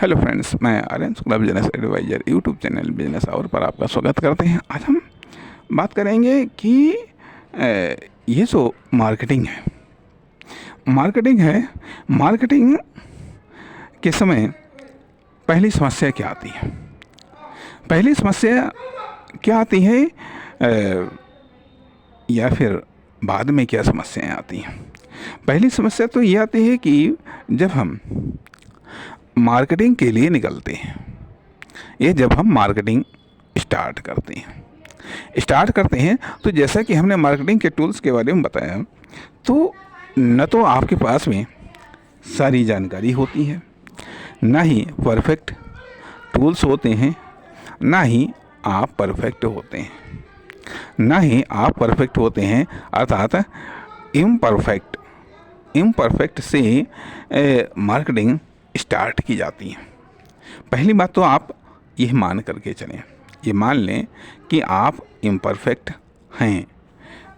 Hello friends, मैं Aryan Shukla business advisor YouTube channel business hour पर आपका स्वागत करते हैं। आज हम बात करेंगे कि ये जो मार्केटिंग है, मार्केटिंग के समय पहली समस्या क्या आती है? पहली समस्या क्या आती है या फिर बाद में क्या समस्याएं आती हैं? पहली समस्या तो ये आती है कि जब हम मार्केटिंग के लिए निकलते हैं, ये जब हम मार्केटिंग स्टार्ट करते हैं तो जैसा कि हमने मार्केटिंग के टूल्स के बारे में बताया, तो न तो आपके पास में सारी जानकारी होती है, ना ही परफेक्ट टूल्स होते हैं, ना ही आप परफेक्ट होते हैं, अर्थात इम्परफेक्ट से मार्केटिंग स्टार्ट की जाती है। पहली बात तो आप यह मान करके चलें, ये मान लें कि आप इम्परफेक्ट हैं,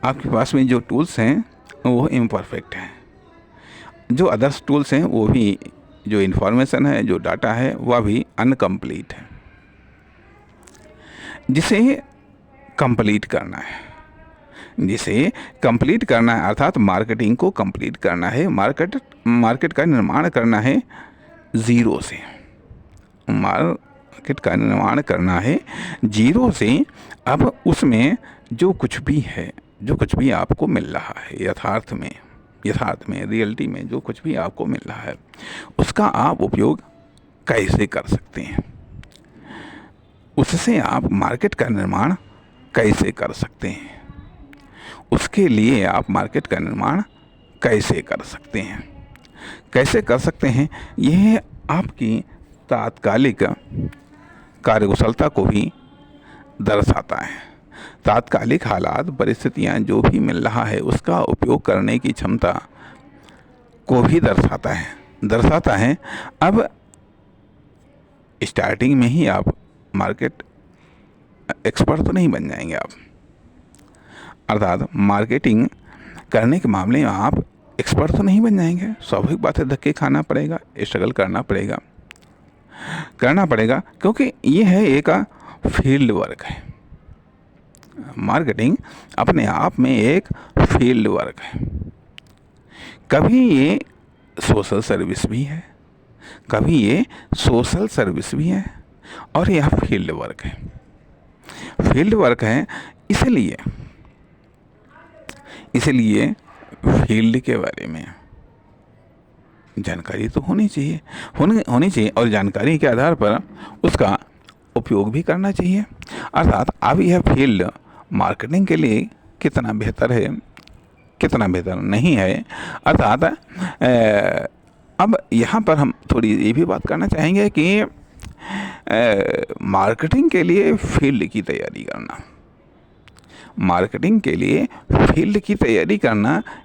आपके पास में जो टूल्स हैं वो इम्परफेक्ट हैं, जो अदर्स टूल्स हैं वो भी, जो इन्फॉर्मेशन है, जो डाटा है, वह भी अनकम्प्लीट है, जिसे कंप्लीट करना है, अर्थात मार्केटिंग को कंप्लीट करना है, मार्केट का निर्माण करना है ज़ीरो से। अब उसमें जो कुछ भी आपको मिल रहा है, यथार्थ में रियलिटी में जो कुछ भी आपको मिल रहा है, उसका आप उपयोग कैसे कर सकते हैं, उससे आप मार्केट का निर्माण कैसे कर सकते हैं, उसके लिए आप मार्केट का निर्माण कैसे कर सकते हैं, यह आपकी तात्कालिक कार्यकुशलता को भी दर्शाता है। तात्कालिक हालात, परिस्थितियां, जो भी मिल रहा है उसका उपयोग करने की क्षमता को भी दर्शाता है। अब स्टार्टिंग में ही आप मार्केट एक्सपर्ट तो नहीं बन जाएंगे आप, अर्थात मार्केटिंग करने के मामले में आप एक्सपर्ट तो नहीं बन जाएंगे। स्वाभाविक बात है, धक्के खाना पड़ेगा, स्ट्रगल करना पड़ेगा, क्योंकि ये है एक फील्ड वर्क है। मार्केटिंग अपने आप में एक फील्ड वर्क है। कभी ये सोशल सर्विस भी है, और यह फील्ड वर्क है। इसलिए फील्ड के बारे में जानकारी तो होनी चाहिए और जानकारी के आधार पर उसका उपयोग भी करना चाहिए। अर्थात अब यह फील्ड मार्केटिंग के लिए कितना बेहतर है, कितना बेहतर नहीं है, अर्थात अब यहाँ पर हम थोड़ी ये भी बात करना चाहेंगे कि मार्केटिंग के लिए फील्ड की तैयारी करना,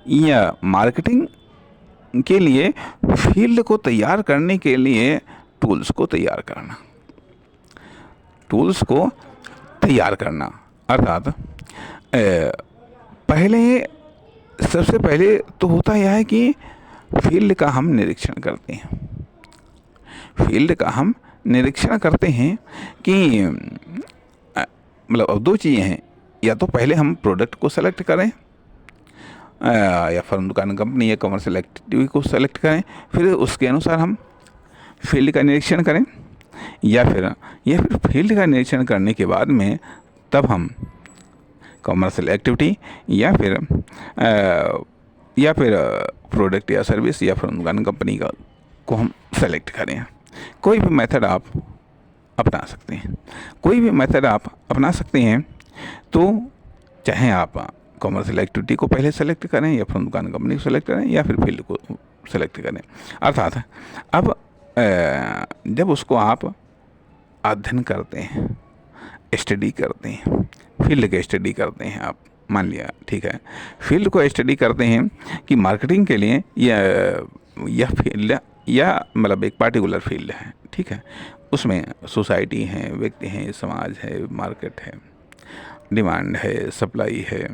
या मार्केटिंग के लिए फील्ड को तैयार करने के लिए टूल्स को तैयार करना, अर्थात सबसे पहले तो होता यह है कि फील्ड का हम निरीक्षण करते हैं कि मतलब अब दो चीज़ें हैं, या तो पहले हम प्रोडक्ट को सेलेक्ट करें, या फर्म, दुकान, कंपनी या कमर्शियल एक्टिविटी को सेलेक्ट करें, फिर उसके अनुसार हम फील्ड का निरीक्षण करें, या फिर फील्ड का निरीक्षण करने के बाद में तब हम कमर्शियल एक्टिविटी या फिर प्रोडक्ट या सर्विस या फर्म, दुकान, कंपनी को हम सेलेक्ट करें। कोई भी मेथड आप अपना सकते हैं, तो चाहे आप कमर्शियल एक्टिविटी को पहले सेलेक्ट करें, या फिर दुकान, कंपनी को सेलेक्ट करें, या फिर फील्ड को सेलेक्ट करें। अर्थात अब जब उसको आप अध्ययन करते हैं, स्टडी करते हैं, फील्ड का स्टडी करते हैं, आप मान लिया, ठीक है, फील्ड को स्टडी करते हैं कि मार्केटिंग के लिए यह फील्ड, या मतलब एक पार्टिकुलर फील्ड है, ठीक है, उसमें सोसाइटी है, व्यक्ति हैं, समाज है, मार्केट है, डिमांड है, सप्लाई है,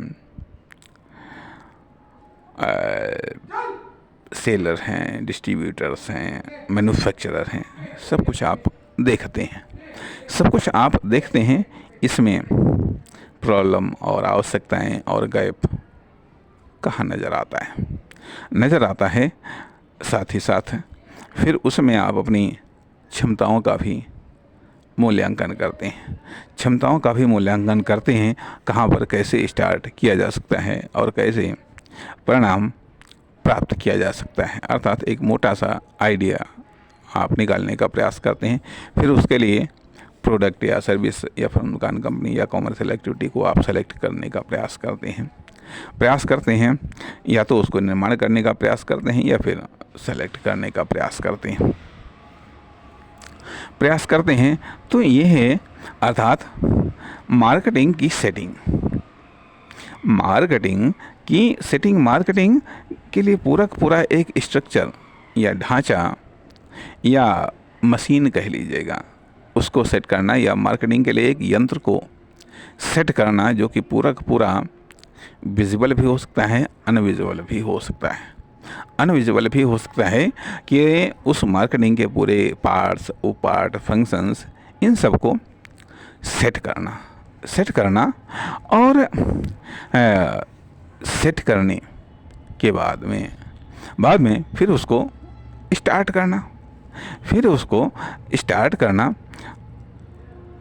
सेलर हैं, डिस्ट्रीब्यूटर्स हैं, मैन्युफैक्चरर हैं, सब कुछ आप देखते हैं, सब कुछ आप देखते हैं। इसमें प्रॉब्लम और आवश्यकताएं और गैप कहाँ नज़र आता है? नज़र आता है साथ ही साथ फिर उसमें आप अपनी क्षमताओं का भी मूल्यांकन करते हैं, क्षमताओं का भी मूल्यांकन करते हैं, कहाँ पर कैसे स्टार्ट किया जा सकता है और कैसे परिणाम प्राप्त किया जा सकता है। अर्थात एक मोटा सा आइडिया आप निकालने का प्रयास करते हैं, फिर उसके लिए प्रोडक्ट या सर्विस या फिर दुकान, कंपनी या कॉमर्शियल एक्टिविटी को आप सेलेक्ट करने का प्रयास करते हैं, या तो उसको निर्माण करने का प्रयास करते हैं या फिर सेलेक्ट करने का प्रयास करते हैं। तो ये है अर्थात मार्केटिंग की सेटिंग। मार्केटिंग के लिए पूरा एक स्ट्रक्चर या ढांचा या मशीन कह लीजिएगा, उसको सेट करना, या मार्केटिंग के लिए एक यंत्र को सेट करना जो कि पूरा विजिबल भी हो सकता है, अनविजिबल भी हो सकता है। अनविजिबल भी हो सकता है कि उस मार्केटिंग के पूरे पार्ट्स, फंक्शंस, इन सब को सेट करना और सेट करने के बाद में फिर उसको स्टार्ट करना।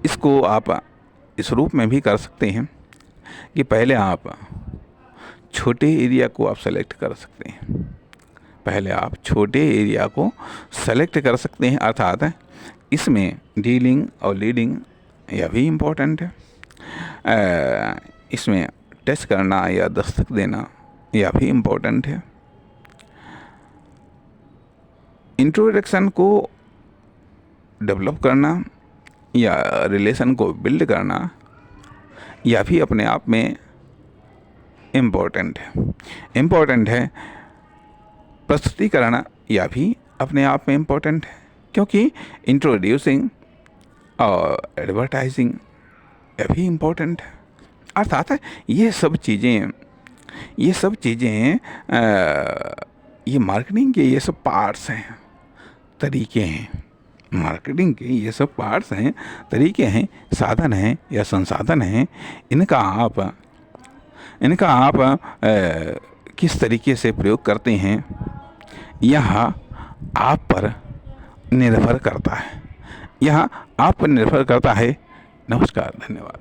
इसको आप इस रूप में भी कर सकते हैं कि पहले आप छोटे एरिया को आप सेलेक्ट कर सकते हैं। अर्थात इसमें डीलिंग और लीडिंग यह भी इम्पोर्टेंट है, इसमें टच करना या दस्तक देना यह भी इम्पोर्टेंट है। इंट्रोडक्शन को डेवलप करना या रिलेशन को बिल्ड करना यह भी अपने आप में इम्पोर्टेंट है। प्रस्तुतिकरण यह भी अपने आप में इम्पोर्टेंट है, क्योंकि इंट्रोड्यूसिंग और एडवर्टाइजिंग यह भी इम्पोर्टेंट है। अर्थात ये सब चीज़ें ये मार्केटिंग के ये सब पार्ट्स हैं, तरीके हैं। मार्केटिंग के ये सब पार्ट्स हैं, तरीके हैं, साधन हैं या संसाधन हैं। इनका आप किस तरीके से प्रयोग करते हैं, यह आप पर निर्भर करता है। नमस्कार, धन्यवाद।